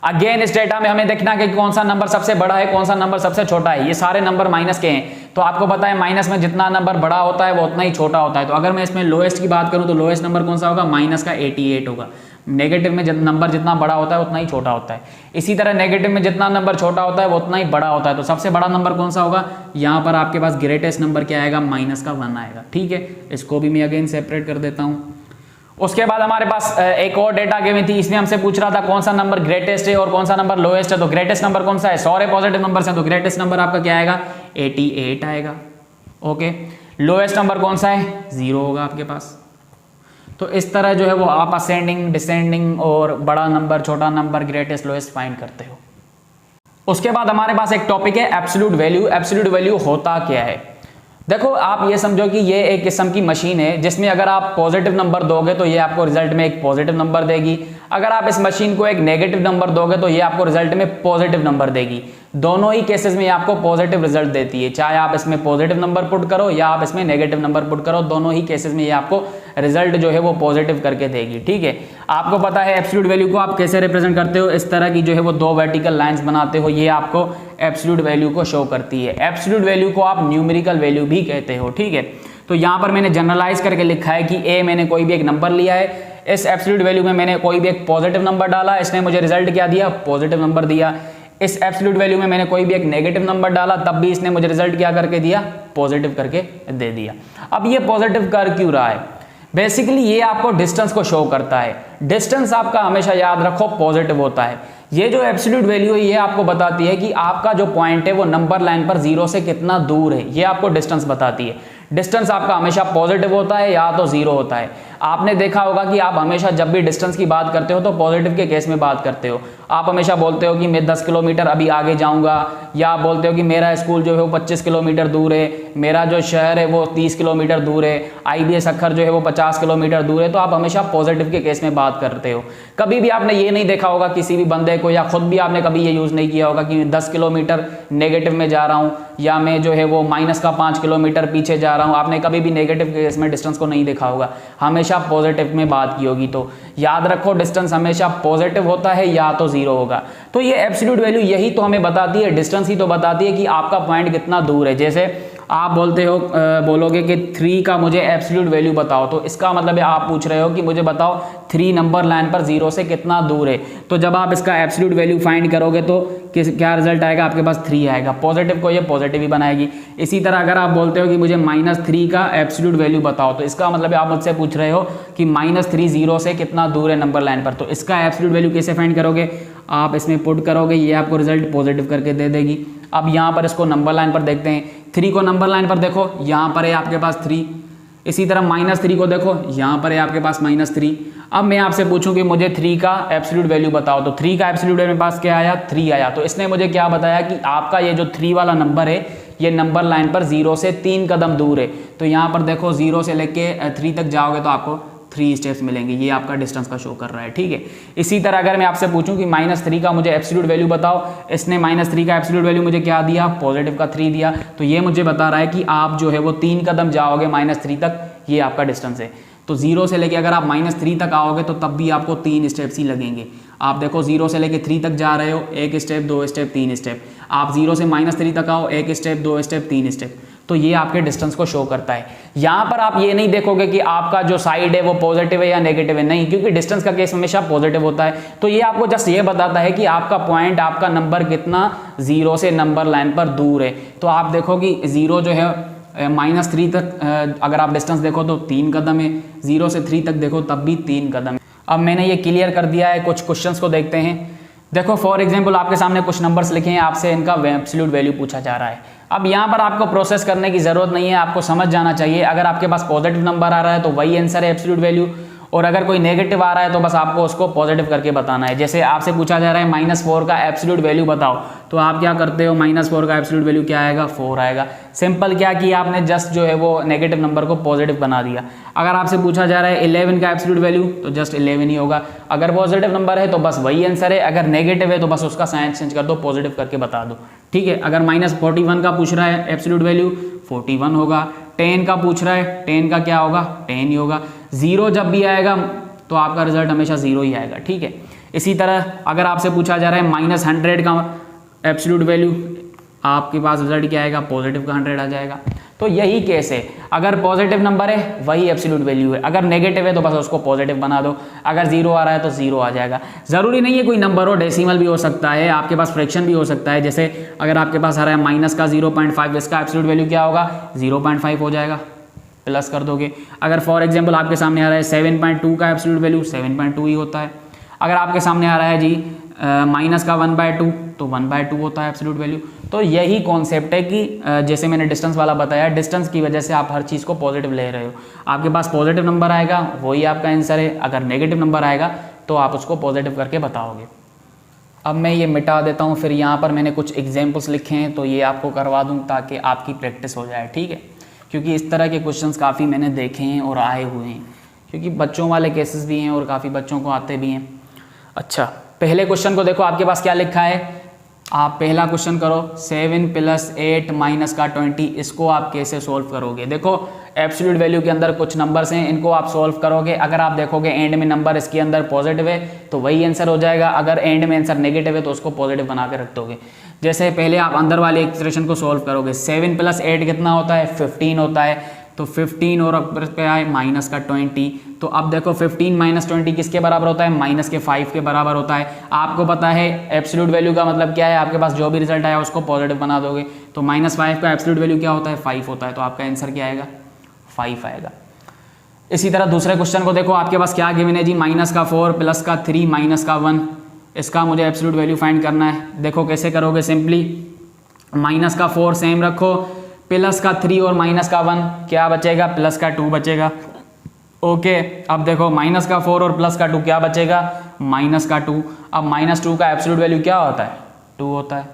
अगेन इस डेटा में हमें देखना है कि कौन सा नंबर सबसे बड़ा है, कौन सा नंबर सबसे छोटा है। ये सारे नंबर माइनस के हैं, तो आपको पता है माइनस में जितना नंबर बड़ा होता है वो उतना ही छोटा होता है। तो अगर मैं इसमें लोएस्ट की बात करूं तो लोएस्ट नंबर कौन सा होगा? -88 होगा। नेगेटिव में नंबर जितना बड़ा होता है उतना ही छोटा होता है। इसी तरह नेगेटिव में जितना नंबर छोटा होता है वो उतना ही बड़ा होता है। तो सबसे बड़ा नंबर कौन सा होगा? यहाँ पर आपके पास ग्रेटेस्ट नंबर क्या आएगा? -1 आएगा। ठीक है, इसको भी मैं अगेन सेपरेट कर देता हूँ। उसके बाद हमारे पास एक और डेटा गिवन थी, इसमें हमसे पूछ रहा था कौन सा नंबर ग्रेटेस्ट है और कौन सा नंबर लोएस्ट है। तो ग्रेटेस्ट नंबर कौन सा है? सारे पॉजिटिव नंबर हैं, तो ग्रेटेस्ट नंबर आपका क्या आएगा? 88 आएगा। ओके, लोएस्ट नंबर कौन सा है, 0 होगा आपके पास। तो इस तरह जो है वो आप असेंडिंग, डिसेंडिंग और बड़ा नंबर, छोटा नंबर, ग्रेटेस्ट, लोएस्ट फाइंड करते हो। उसके बाद हमारे पास एक टॉपिक है एब्सोल्यूट वैल्यू। एब्सोल्यूट वैल्यू होता क्या है? देखो, आप ये समझो कि ये एक किस्म की मशीन है जिसमें अगर आप पॉजिटिव नंबर दोगे तो ये आपको रिजल्ट में एक पॉजिटिव नंबर देगी, अगर आप इस मशीन को एक नेगेटिव नंबर दोगे तो ये आपको रिजल्ट में पॉजिटिव नंबर देगी। दोनों ही केसेस में ये आपको पॉजिटिव रिजल्ट देती है, चाहे आप इसमें पॉजिटिव नंबर पुट करो या आप इसमें नेगेटिव नंबर पुट करो, दोनों ही केसेस में ये आपको रिजल्ट जो है वो पॉजिटिव करके देगी। ठीक है, आपको पता है एब्सोल्यूट वैल्यू को आप कैसे रिप्रेजेंट करते हो, इस तरह की जो है वो 2 वर्टिकल लाइंस बनाते हो, ये आपको एब्सोल्यूट वैल्यू को शो करती है। एब्सोल्यूट वैल्यू को आप न्यूमेरिकल वैल्यू भी कहते हो। ठीक है, तो यहाँ पर मैंने जनरलाइज करके लिखा है कि ए मैंने कोई भी एक नंबर लिया है, इस एब्सोल्यूट वैल्यू में मैंने कोई भी एक पॉजिटिव नंबर डाला, इसने मुझे रिजल्ट क्या दिया, पॉजिटिव नंबर दिया। इस एब्सोल्यूट वैल्यू में मैंने कोई भी एक नेगेटिव नंबर डाला, तब भी इसने मुझे रिजल्ट क्या करके दिया, पॉजिटिव करके दे दिया। अब ये पॉजिटिव कर क्यों रहा है? बेसिकली ये आपको डिस्टेंस को शो करता है। डिस्टेंस आपका हमेशा याद रखो पॉजिटिव होता है। ये जो एब्सोल्यूट वैल्यू है ये आपको बताती है कि आपका जो पॉइंट है वो नंबर लाइन पर 0 से कितना दूर है, ये आपको डिस्टेंस बताती है। डिस्टेंस आपका हमेशा पॉजिटिव होता है या तो 0 होता है। आपने देखा होगा कि आप हमेशा जब भी डिस्टेंस की बात करते हो तो पॉजिटिव के केस में बात करते हो। आप हमेशा बोलते हो कि मैं 10 किलोमीटर अभी आगे जाऊंगा, या आप बोलते हो कि मेरा स्कूल जो है वो 25 किलोमीटर दूर है, मेरा जो शहर है वो 30 किलोमीटर दूर है, IBS अखर जो है वो 50 किलोमीटर दूर है। तो आप हमेशा पॉजिटिव के केस में बात करते हो। कभी भी आपने ये नहीं देखा होगा किसी भी बंदे को, या खुद भी आपने कभी ये यूज़ नहीं किया होगा कि मैं 10 किलोमीटर नेगेटिव में जा रहा हूँ, या मैं जो है वो माइनस का 5 किलोमीटर पीछे जा रहा हूँ। आपने कभी भी नेगेटिव के केस में डिस्टेंस को नहीं देखा होगा, हमेशा पॉजिटिव में बात की होगी। तो याद रखो डिस्टेंस हमेशा पॉजिटिव होता है या तो 0 होगा। तो ये एब्सोल्यूट वैल्यू यही तो हमें बताती है, डिस्टेंस ही तो बताती है कि आपका पॉइंट कितना दूर है। जैसे आप बोलोगे कि 3 का मुझे एब्सोल्यूट वैल्यू बताओ, तो इसका मतलब है आप पूछ रहे हो कि मुझे बताओ 3 नंबर लाइन पर 0 से कितना दूर है। तो जब आप इसका एब्सोल्यूट वैल्यू फाइंड करोगे तो क्या रिजल्ट आएगा, आपके पास 3 आएगा। पॉजिटिव को ये पॉजिटिव ही बनाएगी। इसी तरह अगर आप बोलते हो कि मुझे -3 का एब्सोल्यूट वैल्यू बताओ, तो इसका मतलब है आप मुझसे पूछ रहे हो कि -3 0 से कितना दूर है नंबर लाइन पर। तो इसका एब्सोल्यूट वैल्यू कैसे फाइंड करोगे, आप इसमें पुट करोगे, ये आपको रिजल्ट पॉजिटिव करके दे देगी। अब यहाँ पर इसको नंबर लाइन पर देखते हैं। 3 को नंबर लाइन पर देखो, यहाँ पर है आपके पास 3। इसी तरह -3 को देखो, यहाँ पर है आपके पास -3। अब मैं आपसे पूछूं कि मुझे 3 का एब्सोल्यूट वैल्यू बताओ, तो 3 का एब्सोल्यूट वैल्यू मेरे पास क्या आया, 3 आया। तो इसने मुझे क्या बताया कि आपका ये जो 3 वाला नंबर है ये नंबर लाइन पर 0 से 3 कदम दूर है। तो यहाँ पर देखो 0 से लेके 3 तक जाओगे तो आपको 3 स्टेप्स मिलेंगे, ये आपका डिस्टेंस का शो कर रहा है। ठीक है, इसी तरह अगर मैं आपसे पूछूं कि -3 का मुझे एब्सोल्यूट वैल्यू बताओ, इसने -3 का एब्सोल्यूट वैल्यू मुझे क्या दिया, पॉजिटिव का 3 दिया। तो ये मुझे बता रहा है कि आप जो है वो 3 कदम जाओगे -3 तक, ये आपका डिस्टेंस है। तो 0 से लेके अगर आप -3 तक आओगे तो तब भी आपको 3 स्टेप्स ही लगेंगे। आप देखो 0 से लेके 3 तक जा रहे हो, 1 स्टेप, 2 स्टेप, 3 स्टेप। आप 0 से -3 तक आओ, 1 स्टेप, 2 स्टेप, 3 स्टेप। तो ये आपके डिस्टेंस को शो करता है। यहाँ पर आप ये नहीं देखोगे कि आपका जो साइड है वो पॉजिटिव है या नेगेटिव है, नहीं, क्योंकि डिस्टेंस का केस हमेशा पॉजिटिव होता है। तो ये आपको जस्ट ये बताता है कि आपका पॉइंट, आपका नंबर कितना 0 से नंबर लाइन पर दूर है। तो आप देखो कि 0 जो है -3 तक अगर आप डिस्टेंस देखो तो 3 कदम है, 0 से 3 तक देखो तब भी 3 कदम है। अब मैंने ये क्लियर कर दिया है, कुछ क्वेश्चंस को देखते हैं। देखो फॉर एग्जांपल आपके सामने कुछ नंबर्स लिखे हैं, आपसे इनका एब्सोल्यूट वैल्यू पूछा जा रहा है। अब यहाँ पर आपको प्रोसेस करने की ज़रूरत नहीं है, आपको समझ जाना चाहिए। अगर आपके पास पॉजिटिव नंबर आ रहा है तो वही आंसर है एब्सोल्यूट वैल्यू, और अगर कोई नेगेटिव आ रहा है तो बस आपको उसको पॉजिटिव करके बताना है। जैसे आपसे पूछा जा रहा है -4 का एब्सोल्यूट वैल्यू बताओ, तो आप क्या करते हो, -4 का एब्सोल्यूट वैल्यू क्या आएगा, 4 आएगा। सिंपल क्या किया आपने, जस्ट जो है वो नेगेटिव नंबर को पॉजिटिव बना दिया। अगर आपसे पूछा जा रहा है 11 का एब्सोल्यूट वैल्यू, तो जस्ट 11 ही होगा। अगर पॉजिटिव नंबर है तो बस वही आंसर है, अगर नेगेटिव है तो बस उसका साइन चेंज कर दो, पॉजिटिव करके बता दो। ठीक है, अगर -41 का पूछ रहा है एब्सोल्यूट वैल्यू, 41 होगा। 10 का पूछ रहा है, 10 का क्या होगा, 10 ही होगा। 0 जब भी आएगा तो आपका रिजल्ट हमेशा 0 ही आएगा। ठीक है, इसी तरह अगर आपसे पूछा जा रहा है -100 का एब्सोल्यूट वैल्यू, आपके पास रिजल्ट क्या आएगा, पॉजिटिव का 100 आ जाएगा। तो यही केस है, अगर पॉजिटिव नंबर है वही एब्सोल्यूट वैल्यू है, अगर नेगेटिव है तो बस उसको पॉजिटिव बना दो। अगर 0 आ रहा है तो 0 आ जाएगा। ज़रूरी नहीं है कोई नंबर हो, डेसिमल भी हो सकता है, आपके पास फ्रैक्शन भी हो सकता है। जैसे अगर आपके पास आ रहा है माइनस का 0.5, इसका एब्सोल्यूट वैल्यू क्या होगा, 0.5 हो जाएगा, प्लस कर दोगे। अगर फॉर एग्जांपल आपके सामने आ रहा है 7.2 का एब्सोल्यूट वैल्यू, 7.2 ही होता है। अगर आपके सामने आ रहा है जी माइनस का 1/2, तो 1/2 होता है एब्सोल्यूट वैल्यू। तो यही कॉन्सेप्ट है कि जैसे मैंने डिस्टेंस वाला बताया, डिस्टेंस की वजह से आप हर चीज़ को पॉजिटिव ले रहे हो। आपके पास पॉजिटिव नंबर आएगा वही आपका आंसर है, अगर नेगेटिव नंबर आएगा तो आप उसको पॉजिटिव करके बताओगे। अब मैं ये मिटा देता हूँ, फिर यहाँ पर मैंने कुछ एग्जाम्पल्स लिखे हैं तो ये आपको करवा दूँ ताकि आपकी प्रैक्टिस हो जाए, ठीक है। क्योंकि इस तरह के क्वेश्चंस काफ़ी मैंने देखे हैं और आए हुए हैं, क्योंकि बच्चों वाले केसेस भी हैं और काफ़ी बच्चों को आते भी हैं। अच्छा, पहले क्वेश्चन को देखो, आपके पास क्या लिखा है। आप पहला क्वेश्चन करो, 7 + 8 - 20, इसको आप कैसे सोल्व करोगे। देखो एब्सोल्यूट वैल्यू के अंदर कुछ नंबर्स हैं, इनको आप सोल्व करोगे। अगर आप देखोगे एंड में नंबर इसके अंदर पॉजिटिव है तो वही आंसर हो जाएगा, अगर एंड में आंसर नेगेटिव है तो उसको पॉजिटिव बना के रख दोगे। जैसे पहले आप अंदर वाले एक्सप्रेशन को सोल्व करोगे, 7 + 8 कितना होता है, 15 होता है। तो 15 और ऊपर पे आए -20, तो अब देखो 15 - 20 किसके बराबर होता है, -5 के बराबर होता है। आपको पता है एब्सोल्यूट वैल्यू का मतलब क्या है, आपके पास जो भी रिजल्ट आया उसको पॉजिटिव बना दोगे। तो -5 का एब्सोल्यूट वैल्यू क्या होता है, 5 होता है, तो आपका आंसर क्या आएगा, 5 आएगा। इसी तरह दूसरे क्वेश्चन को देखो, आपके पास क्या गिवन है जी, -4 + 3 -1, इसका मुझे एब्सोल्यूट वैल्यू फाइंड करना है। देखो कैसे करोगे, सिंपली -4 सेम रखो, +3 और -1 क्या बचेगा, +2 बचेगा। ओके, अब देखो -4 और +2 क्या बचेगा, -2। अब -2 का एब्सोल्यूट वैल्यू क्या होता है, 2 होता है,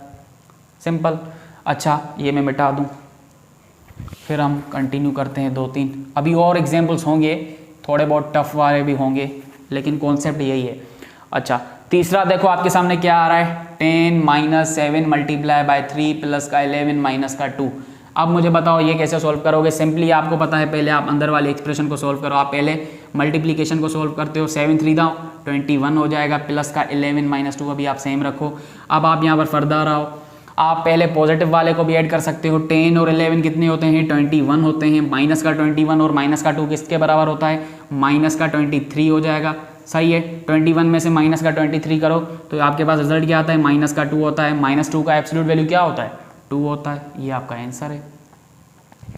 सिंपल। अच्छा, ये मैं मिटा दूँ, फिर हम कंटिन्यू करते हैं 2-3। अभी और एग्जाम्पल्स होंगे, थोड़े बहुत टफ वाले भी होंगे, लेकिन कॉन्सेप्ट यही है। अच्छा, तीसरा देखो आपके सामने क्या आ रहा है, 10 - 7 × 3 + 11 - 2। अब मुझे बताओ ये कैसे सोल्व करोगे। सिंपली आपको पता है, पहले आप अंदर वाले एक्सप्रेशन को सोल्व करो। आप पहले मल्टीप्लिकेशन को सोल्व करते हो, 7 × 3 = 21 हो जाएगा, +11 - 2 अभी आप सेम रखो। अब आप यहाँ पर फर्दर आओ, आप पहले पॉजिटिव वाले को भी ऐड कर सकते हो। 10 और 11 कितने होते हैं, 21 होते हैं। -21 और -2 किसके बराबर होता है, -23 हो जाएगा, सही है। 21 में से -23 करो तो आपके पास रिजल्ट क्या आता है, -2 होता है। -2 का एब्सोल्यूट वैल्यू क्या होता है, 2 होता है। ये आपका आंसर है।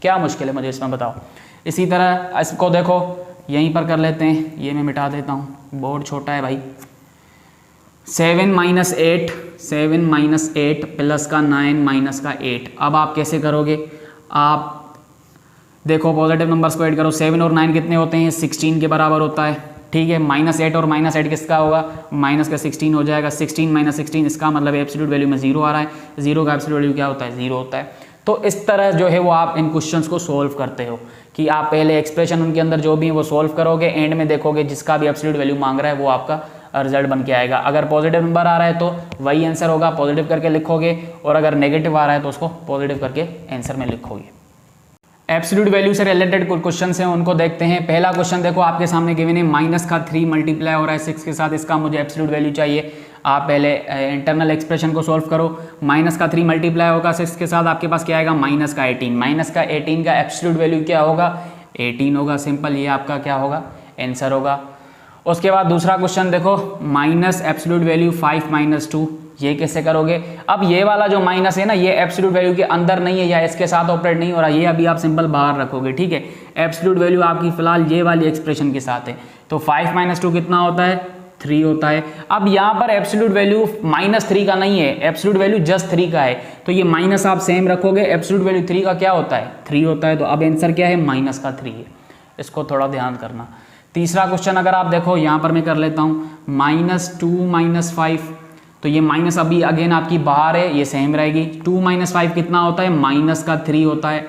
क्या मुश्किल है मुझे इसमें बताओ। इसी तरह इसको देखो, यहीं पर कर लेते हैं, ये मैं मिटा देता हूँ, बोर्ड छोटा है भाई। 7 - 8 + 9 - 8। अब आप कैसे करोगे, आप देखो पॉजिटिव नंबर्स को ऐड करो। 7 और 9 कितने होते हैं, 16 के बराबर होता है, ठीक है। -8 और -8 किसका होगा, -16 हो जाएगा। 16 - 16 इसका मतलब एब्सोल्यूट वैल्यू में 0 आ रहा है। 0 का एब्सोल्यूट वैल्यू क्या होता है, 0 होता है। तो इस तरह जो है वो आप इन क्वेश्चंस को सोल्व करते हो कि आप पहले एक्सप्रेशन उनके अंदर जो भी है वो सोल्व करोगे, एंड में देखोगे जिसका भी एब्सोल्यूट वैल्यू मांग रहा है वो आपका रिजल्ट बन के आएगा। अगर पॉजिटिव नंबर आ रहा है तो वही आंसर होगा, पॉजिटिव करके लिखोगे, और अगर नेगेटिव आ रहा है तो उसको पॉजिटिव करके आंसर में लिखोगे। एब्सोल्यूट वैल्यू से रिलेटेड कुछ क्वेश्चन हैं, उनको देखते हैं। पहला क्वेश्चन देखो आपके सामने गिवन है, -3 मल्टीप्लाई हो रहा है 6 के साथ, इसका मुझे एब्सोल्यूट वैल्यू चाहिए। आप पहले इंटरनल एक्सप्रेशन को सॉल्व करो। -3 मल्टीप्लाई होगा 6 के साथ, आपके पास क्या आएगा, -18 का 18 का एब्सोल्यूट वैल्यू क्या होगा, 18 होगा, सिंपल। ये आपका क्या होगा, आंसर होगा। उसके बाद दूसरा क्वेश्चन देखो, माइनस एब्सोल्यूट वैल्यू 5 - 2, ये कैसे करोगे। अब ये वाला जो माइनस है ना, ये एब्सोल्यूट वैल्यू के अंदर नहीं है या इसके साथ ऑपरेट नहीं हो रहा, ये अभी आप सिंपल बाहर रखोगे, ठीक है। एब्सोल्यूट वैल्यू आपकी फिलहाल ये वाली एक्सप्रेशन के साथ है। तो 5 - 2 कितना होता है, 3 होता है। अब यहाँ पर एब्सोल्यूट वैल्यू -3 का नहीं है, एब्सोल्यूट वैल्यू जस्ट 3 का है, तो ये माइनस आप सेम रखोगे। एब्सोल्यूट वैल्यू 3 का क्या होता है, 3 होता है। तो अब आंसर क्या है, -3 है। इसको थोड़ा ध्यान करना। तीसरा क्वेश्चन अगर आप देखो, यहाँ पर मैं कर लेता हूँ, -2 - 5, तो ये माइनस अभी अगेन आपकी बाहर है, ये सेम रहेगी। 2 - 5 कितना होता है, -3 होता है,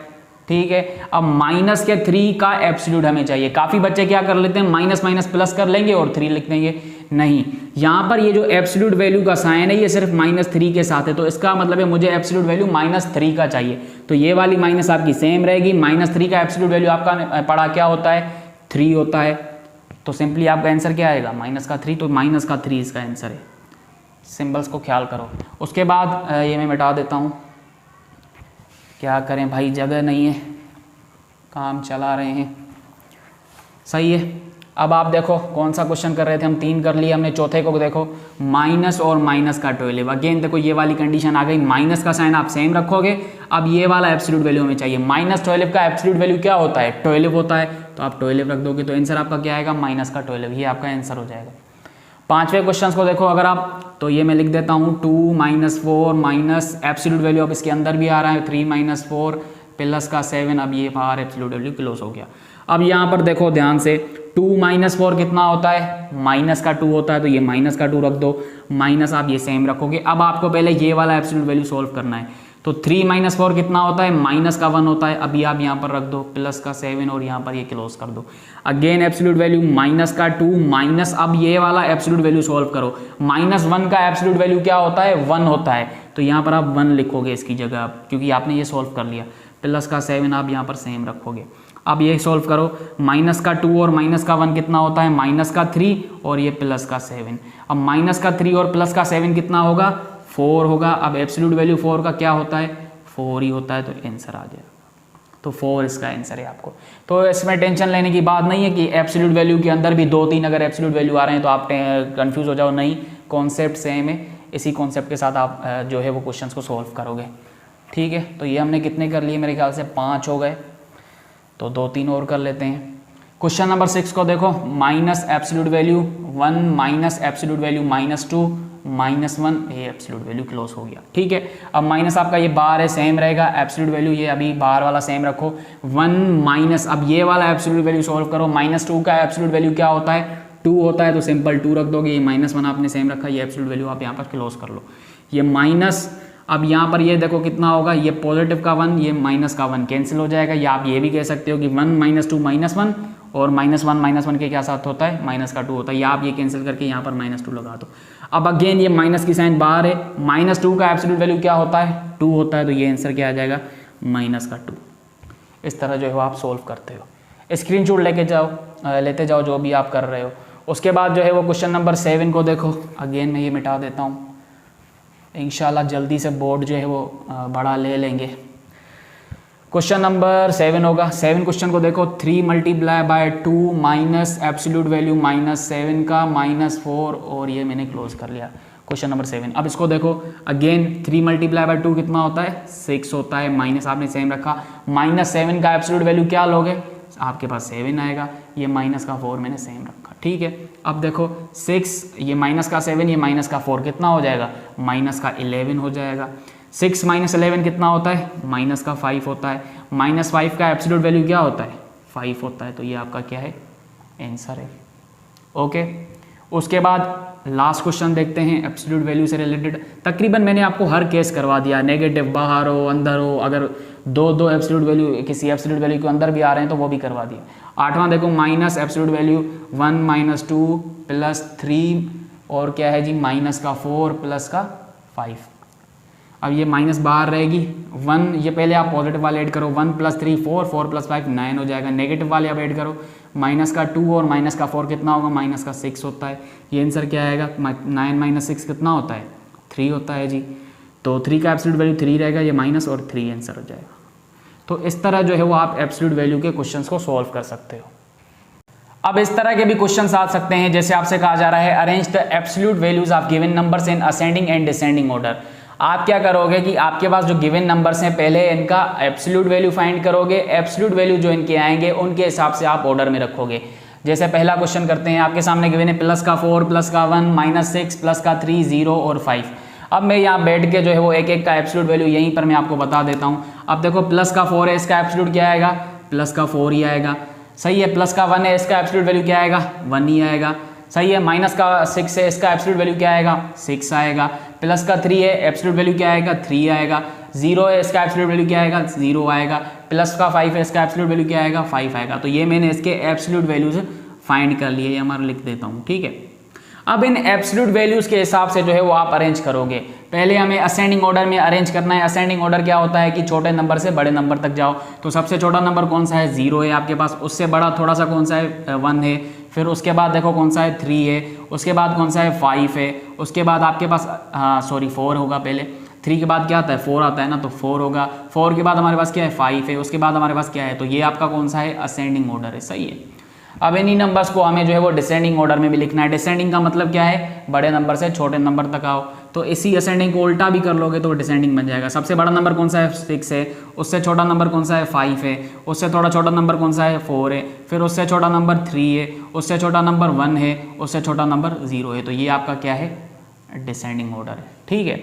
ठीक है। अब -3 का एब्सोल्यूट हमें चाहिए। काफ़ी बच्चे क्या कर लेते हैं, माइनस माइनस प्लस कर लेंगे और 3 लिख देंगे। नहीं, यहाँ पर ये जो एब्सोल्यूट वैल्यू का साइन है ये सिर्फ -3 के साथ है, तो इसका मतलब है मुझे एब्सोल्यूट वैल्यू -3 का चाहिए। तो ये वाली माइनस आपकी सेम रहेगी। -3 का एब्सोल्यूट वैल्यू आपका पड़ा क्या होता है, 3 होता है। तो सिंपली आपका आंसर क्या आएगा, -3। तो -3 इसका आंसर है। सिंबल्स को ख्याल करो। उसके बाद ये मैं मिटा देता हूँ, क्या करें भाई, जगह नहीं है, काम चला रहे हैं, सही है। अब आप देखो कौन सा क्वेश्चन कर रहे थे हम, 3 कर लिए हमने। चौथे को देखो, माइनस और माइनस का 12। अगेन देखो ये वाली कंडीशन आ गई, माइनस का साइन आप सेम रखोगे। अब ये वाला एब्सोल्यूट वैल्यू हमें चाहिए। -12 का एब्सोल्यूट वैल्यू क्या होता है, 12 होता है, तो आप 12 रख दोगे तो आंसर आपका क्या आएगा, -12। ये आपका आंसर हो जाएगा। पांचवें क्वेश्चन को देखो अगर आप, तो ये मैं लिख देता हूँ 2 - 4 माइनस एब्सोल्यूट वैल्यू, अब इसके अंदर भी आ रहा है 3 - 4 प्लस का 7, अब ये बाहर एब्सोल्यूट वैल्यू क्लोज हो गया। अब यहाँ पर देखो ध्यान से 2 - 4 कितना होता है, माइनस का 2 होता है, तो ये माइनस का 2 रख दो, माइनस आप ये सेम रखोगे। अब आपको पहले ये वाला एब्सोल्यूट वैल्यू सॉल्व करना है, तो 3 - 4 कितना होता है, माइनस का 1 होता है, अभी आप यहाँ पर रख दो प्लस का 7 और यहाँ पर ये क्लोज कर दो। अगेन एब्सोल्यूट वैल्यू माइनस का 2 माइनस, अब ये वाला एब्सोल्यूट वैल्यू सॉल्व करो, -1 का एब्सोल्यूट वैल्यू क्या होता है, 1 होता है, तो यहाँ पर आप 1 लिखोगे इसकी जगह, क्योंकि आपने ये सॉल्व कर लिया। प्लस का 7 आप यहाँ पर सेम रखोगे। अब ये सॉल्व करो, माइनस का 2 और माइनस का 1 कितना होता है, माइनस का 3 और ये प्लस का 7। अब माइनस का 3 और प्लस का 7 कितना होगा, 4 होगा। अब एब्सोल्यूट वैल्यू 4 का क्या होता है, 4 ही होता है, तो आंसर आ जाएगा। तो 4 इसका आंसर है आपको। तो इसमें टेंशन लेने की बात नहीं है कि एब्सोल्यूट वैल्यू के अंदर भी 2-3 अगर एब्सोल्यूट वैल्यू आ रहे हैं तो आप कंफ्यूज हो जाओ, नहीं, कॉन्सेप्ट सेम है। इसी कॉन्सेप्ट के साथ आप जो है वो क्वेश्चंस को सॉल्व करोगे। ठीक है, तो ये हमने कितने कर लिए, मेरे ख्याल से 5 हो गए, तो 2-3 और कर लेते हैं। क्वेश्चन नंबर 6 को देखो, minus absolute value 1 minus absolute value -2 -1, ये एब्सोल्यूट वैल्यू क्लोज हो गया। ठीक है, अब माइनस आपका ये बाहर है, सेम रहेगा, एब्सोल्यूट वैल्यू ये अभी बाहर वाला सेम रखो, 1 माइनस, अब ये वाला एब्सोल्यूट वैल्यू सॉल्व करो, -2 का एब्सोल्यूट वैल्यू क्या होता है, 2 होता है, तो सिंपल 2 रख दोगे, ये -1 आपने सेम रखा, ये एब्सोल्यूट वैल्यू आप यहाँ पर क्लोज कर लो। ये माइनस, अब यहाँ पर ये देखो कितना होगा, ये पॉजिटिव का 1, ये माइनस का 1 कैंसिल हो जाएगा, या आप ये भी कह सकते हो कि 1 - 2 -1 और -1 के क्या साथ होता है, माइनस का 2 होता है, या आप ये कैंसिल करके यहाँ पर -2 लगा दो। अब अगेन ये माइनस की साइन बाहर है, -2 का एब्सोल्यूट वैल्यू क्या होता है, 2 होता है, तो ये आंसर क्या आ जाएगा, -2। इस तरह जो है वो आप सोल्व करते हो। स्क्रीनशॉट लेते जाओ जो भी आप कर रहे हो। उसके बाद जो है वो क्वेश्चन नंबर 7 को देखो, अगेन मैं ये मिटा देता हूँ, इंशाल्लाह जल्दी से बोर्ड जो है वो बड़ा ले लेंगे। क्वेश्चन नंबर 7 होगा। 7 क्वेश्चन को देखो, 3 × 2 माइनस एब्सोल्यूट वैल्यू -7 का -4 और ये मैंने क्लोज कर लिया। क्वेश्चन नंबर 7, अब इसको देखो अगेन, 3 × 2 कितना होता है, 6 होता है, माइनस आपने सेम रखा, -7 का एब्सोल्यूट वैल्यू क्या लोगे, आपके पास 7 आएगा, ये माइनस का 4 मैंने सेम रखा। ठीक है, अब देखो 6, ये माइनस का 7, ये माइनस का 4 कितना हो जाएगा, माइनस का 11 हो जाएगा। 6 - 11 कितना होता है, माइनस का 5 होता है, -5 का एब्सोल्यूट वैल्यू क्या होता है, 5 होता है, तो ये आपका क्या है, आंसर है। ओके, उसके बाद लास्ट क्वेश्चन देखते हैं एब्सोल्यूट वैल्यू से रिलेटेड। तकरीबन मैंने आपको हर केस करवा दिया, नेगेटिव बाहर हो अंदर हो, अगर दो एब्सोल्यूट वैल्यू किसी एब्सोल्यूट वैल्यू के अंदर भी आ रहे हैं तो वो भी करवा दिए। 8वां देखो, माइनस एब्सोल्यूट वैल्यू 1 - 2 +3 और क्या है जी, माइनस का 4 प्लस का 5। अब ये माइनस बाहर रहेगी, 1 ये पहले आप पॉजिटिव वाले ऐड करो, 1 + 3 4, 4 + 5 9 हो जाएगा। नेगेटिव वाले आप ऐड करो, माइनस का 2 और माइनस का 4 कितना होगा, माइनस का 6 होता है। ये आंसर क्या आएगा, 9 - 6 कितना होता है, 3 होता है जी। तो 3 का एब्सोल्यूट वैल्यू 3 रहेगा, ये माइनस और 3 आंसर हो जाएगा। तो इस तरह जो है वो आप एब्सोल्यूट वैल्यू के क्वेश्चंस को सॉल्व कर सकते हो। अब इस तरह के भी क्वेश्चंस आ सकते हैं, जैसे आपसे कहा जा रहा है arrange the absolute values of given numbers in ascending and descending order. आप क्या करोगे कि आपके पास जो गिवन नंबर्स हैं, पहले इनका एब्सोल्यूट वैल्यू फाइंड करोगे, एब्सोल्यूट वैल्यू जो इनके आएंगे उनके हिसाब से आप ऑर्डर में रखोगे। जैसे पहला क्वेश्चन करते हैं, आपके सामने गिवन है प्लस का 4 प्लस का 1 -6 प्लस का 3 0 और 5। अब मैं यहाँ बैठ के जो है वो एक एक का एब्सोल्यूट वैल्यू यहीं पर मैं आपको बता देता हूँ। अब देखो प्लस का 4 है, इसका एब्सोल्यूट क्या आएगा, प्लस का 4 ही आएगा। सही है, प्लस का 1 है, इसका एब्सोल्यूट वैल्यू क्या आएगा, 1 ही आएगा। सही है, माइनस का 6 है, इसका एब्सोल्यूट वैल्यू क्या आएगा, 6 आएगा। प्लस का 3 है, एब्सोल्यूट वैल्यू क्या आएगा, 3 आएगा। 0 है, इसका एब्सोल्यूट वैल्यू क्या आएगा, 0 आएगा। प्लस का 5 है, इसका एब्सोल्यूट वैल्यू क्या आएगा, 5 आएगा। तो ये मैंने इसके एब्सोल्यूट वैल्यूज फाइंड कर लिए, ये हमारा लिख देता हूँ। ठीक है, अब इन एब्सोल्यूट वैल्यूज के हिसाब से जो है वो आप अरेंज करोगे। पहले हमें असेंडिंग ऑर्डर में अरेंज करना है। असेंडिंग ऑर्डर क्या होता है कि छोटे नंबर से बड़े नंबर तक जाओ। तो सबसे छोटा नंबर कौन सा है, 0 है आपके पास। उससे बड़ा थोड़ा सा कौन सा है, 1 है। फिर उसके बाद देखो कौन सा है, 3 है। उसके बाद कौन सा है, 5 है। उसके बाद आपके पास 4 होगा पहले। 3 के बाद क्या आता है, 4 आता है ना, तो 4 होगा। 4 के बाद हमारे पास क्या है, 5 है। उसके बाद हमारे पास क्या है, तो ये आपका कौन सा है, असेंडिंग ऑर्डर है। सही है। अब इन्हीं नंबर्स को हमें जो है वो डिसेंडिंग ऑर्डर में भी लिखना है। डिसेंडिंग का मतलब क्या है, बड़े नंबर से छोटे नंबर तक आओ। तो इसी असेंडिंग को उल्टा भी कर लोगे तो डिसेंडिंग बन जाएगा। सबसे बड़ा नंबर कौन सा है 6 है, उससे छोटा नंबर कौन सा है 5 है, उससे थोड़ा छोटा नंबर कौन सा है 4 है, फिर उससे छोटा नंबर 3 है, उससे छोटा नंबर 1 है, उससे छोटा नंबर 0 है। तो ये आपका क्या है डिसेंडिंग ऑर्डर है। ठीक है,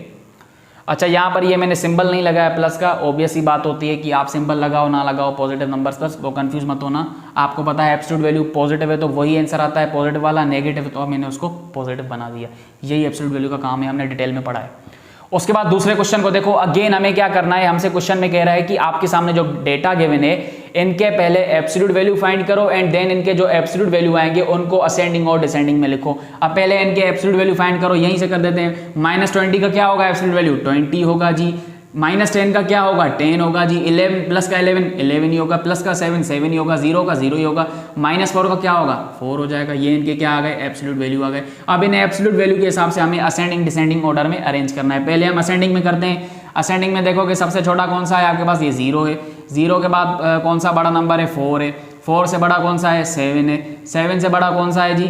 अच्छा यहाँ पर ये मैंने सिंबल नहीं लगाया प्लस का, ऑब्वियस ही बात होती है कि आप सिंबल लगाओ ना लगाओ पॉजिटिव नंबर्स पर, वो कंफ्यूज मत होना। आपको पता है एब्सोल्यूट वैल्यू पॉजिटिव है तो वही आंसर आता है पॉजिटिव वाला, नेगेटिव तो मैंने उसको पॉजिटिव बना दिया। यही एब्सोल्यूट वैल्यू का काम है, हमने डिटेल में पढ़ा है। उसके बाद दूसरे क्वेश्चन को देखो, अगेन हमें क्या करना है, हमसे क्वेश्चन में कह रहा है कि आपके सामने जो डेटा गिवन है इनके पहले एब्सोल्यूट वैल्यू फाइंड करो एंड देन इनके जो एब्सोल्यूट वैल्यू आएंगे उनको असेंडिंग और डिसेंडिंग में लिखो। अब पहले इनके एब्सोल्यूट वैल्यू फाइंड करो, यहीं से कर देते हैं। -20 का क्या होगा एब्सोल्यूट वैल्यू 20 होगा जी, -10 का क्या होगा 10 होगा जी, 11 प्लस का 11 ही होगा, प्लस का 7 ही होगा, 0 का 0 ही होगा, -4 का क्या होगा 4 हो जाएगा। ये इनके क्या आ गए एब्सोल्यूट वैल्यू आ गए। अब इन्हें एब्सोल्यूट वैल्यू के हिसाब से हमें असेंडिंग डिसेंडिंग ऑर्डर में अरेंज करना है। पहले हम असेंडिंग में करते हैं। असेंडिंग में देखोगे सबसे छोटा कौन सा है आपके पास, ये 0 है। 0 के बाद कौन सा बड़ा नंबर है 4 है। 4 से बड़ा कौन सा है 7 है। 7 से बड़ा कौन सा है जी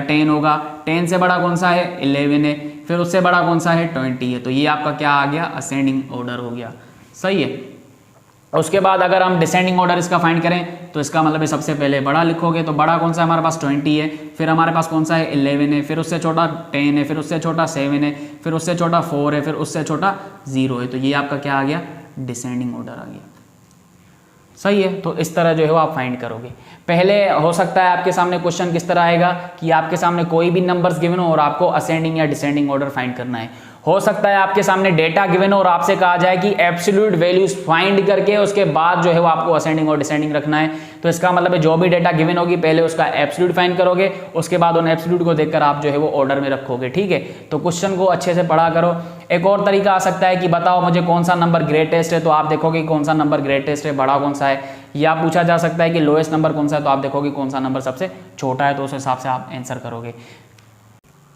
10 होगा। 10 से बड़ा कौन सा है 11 है। फिर उससे बड़ा कौन सा है 20 है। तो ये आपका क्या आ गया असेंडिंग ऑर्डर हो गया। सही है। उसके बाद अगर हम डिसेंडिंग ऑर्डर इसका फाइंड करें तो इसका मतलब है सबसे पहले बड़ा लिखोगे, तो बड़ा कौन सा हमारे पास 20 है, फिर हमारे पास कौन सा है 11 है, फिर उससे छोटा 10 है, फिर उससे छोटा 7 है, फिर उससे छोटा 4 है, फिर उससे छोटा 0 है। तो ये आपका क्या आ गया डिसेंडिंग ऑर्डर आ गया। सही है। तो इस तरह जो है वो आप फाइंड करोगे। पहले हो सकता है आपके सामने क्वेश्चन किस तरह आएगा कि आपके सामने कोई भी नंबर्स गिवन हो और आपको असेंडिंग या डिसेंडिंग ऑर्डर फाइंड करना है। हो सकता है आपके सामने डेटा गिवन हो और आपसे कहा जाए कि एब्सोल्यूट वैल्यूज फाइंड करके उसके बाद जो है वो आपको असेंडिंग और डिसेंडिंग रखना है। तो इसका मतलब है जो भी डेटा गिवन होगी पहले उसका एब्सोल्यूट फाइंड करोगे, उसके बाद उन एब्सोल्यूट को देखकर आप जो है वो ऑर्डर में रखोगे। ठीक है, तो क्वेश्चन को अच्छे से पढ़ा करो। एक और तरीका आ सकता है कि बताओ मुझे कौन सा नंबर ग्रेटेस्ट है, तो आप देखोगे कौन सा नंबर ग्रेटेस्ट है, बड़ा कौन सा है। या पूछा जा सकता है कि लोएस्ट नंबर कौन सा है, तो आप देखोगे कौन सा नंबर सबसे छोटा है, तो उस हिसाब से आप आंसर करोगे।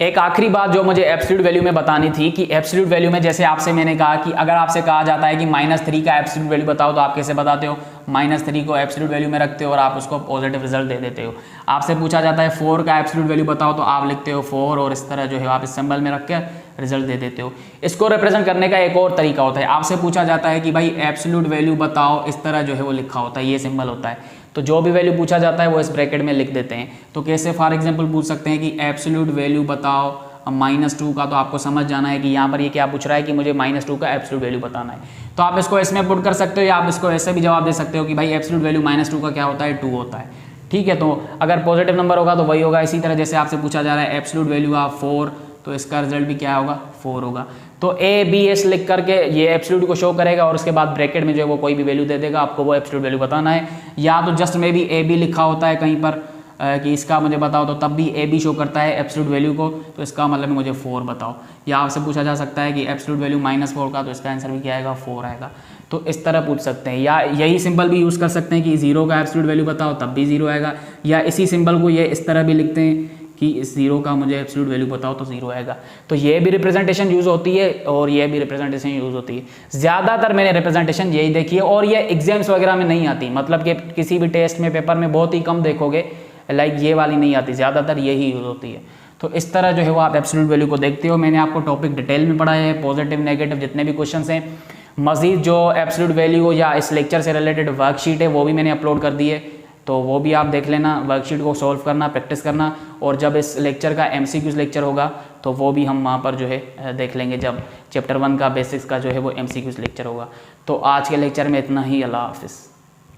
एक आखिरी बात जो मुझे एब्सोल्यूट वैल्यू में बतानी थी कि एब्सोल्यूट वैल्यू में जैसे आपसे मैंने कहा कि अगर आपसे कहा जाता है कि -3 का एब्सोल्यूट वैल्यू बताओ, तो आप कैसे बताते हो, -3 को एब्सोल्यूट वैल्यू में रखते हो और आप उसको पॉजिटिव रिजल्ट दे देते हो। आपसे पूछा जाता है 4 का एब्सोल्यूट वैल्यू बताओ, तो आप लिखते हो 4 और इस तरह जो है आप इस सिंबल में रख के रिजल्ट दे देते हो। इसको रिप्रेजेंट करने का एक और तरीका होता है, आपसे पूछा जाता है कि भाई एब्सोल्यूट वैल्यू बताओ, इस तरह जो है वो लिखा होता है, ये सिंबल होता है। तो जो भी वैल्यू पूछा जाता है वो इस ब्रैकेट में लिख देते हैं। तो कैसे फॉर एग्जांपल पूछ सकते हैं कि एब्सोल्यूट वैल्यू बताओ -2 का, तो आपको समझ जाना है कि यहाँ पर ये क्या पूछ रहा है कि मुझे -2 का एब्सोल्यूट वैल्यू बताना है। तो आप इसको इसमें पुट कर सकते हो या आप इसको ऐसे भी जवाब दे सकते हो कि भाई एब्सोल्यूट वैल्यू -2 का क्या होता है 2 होता है। ठीक है, तो अगर पॉजिटिव नंबर होगा तो वही होगा। इसी तरह जैसे आपसे पूछा जा रहा है एब्सोल्यूट वैल्यू ऑफ 4, तो इसका रिजल्ट भी क्या होगा 4 होगा। तो ABS लिख करके ये एब्सोल्यूट को शो करेगा और उसके बाद ब्रैकेट में जो है वो कोई भी वैल्यू दे देगा, आपको वो एब्सोल्यूट वैल्यू बताना है। या तो जस्ट में भी AB लिखा होता है कहीं पर कि इसका मुझे बताओ, तो तब भी AB शो करता है एब्सोल्यूट वैल्यू को, तो इसका मतलब मुझे 4 बताओ। या आपसे पूछा जा सकता है कि एब्सोल्यूट वैल्यू -4 का, तो इसका आंसर भी क्या आएगा 4 आएगा। तो इस तरह पूछ सकते हैं। या यही सिंबल भी यूज़ कर सकते हैं कि 0 का एब्सोल्यूट वैल्यू बताओ, तब भी 0 आएगा। या इसी सिंबल को ये इस तरह भी लिखते हैं कि इस 0 का मुझे एब्सोल्यूट वैल्यू बताओ, तो 0 आएगा। तो ये भी रिप्रेजेंटेशन यूज़ होती है और ये भी रिप्रेजेंटेशन यूज़ होती है। ज़्यादातर मैंने रिप्रेजेंटेशन यही देखी है और ये एग्जाम्स वगैरह में नहीं आती, मतलब कि किसी भी टेस्ट में पेपर में बहुत ही कम देखोगे, लाइक ये वाली नहीं आती, ज़्यादातर यही यूज़ होती है। तो इस तरह जो है वो आप एब्सोल्यूट वैल्यू को देखते हो। मैंने आपको टॉपिक डिटेल में पढ़ाया है, पॉजिटिव नेगेटिव जितने भी क्वेश्चंस हैं। मज़ीद जो एब्सोल्यूट वैल्यू या इस लेक्चर से रिलेटेड वर्कशीट है वो भी मैंने अपलोड कर दी है, तो वो भी आप देख लेना। वर्कशीट को सॉल्व करना, प्रैक्टिस करना, और जब इस लेक्चर का MCQs लेक्चर होगा तो वो भी हम वहाँ पर जो है देख लेंगे, जब चैप्टर 1 का बेसिक्स का जो है वो MCQs लेक्चर होगा। तो आज के लेक्चर में इतना ही। अल्लाह हाफिज़।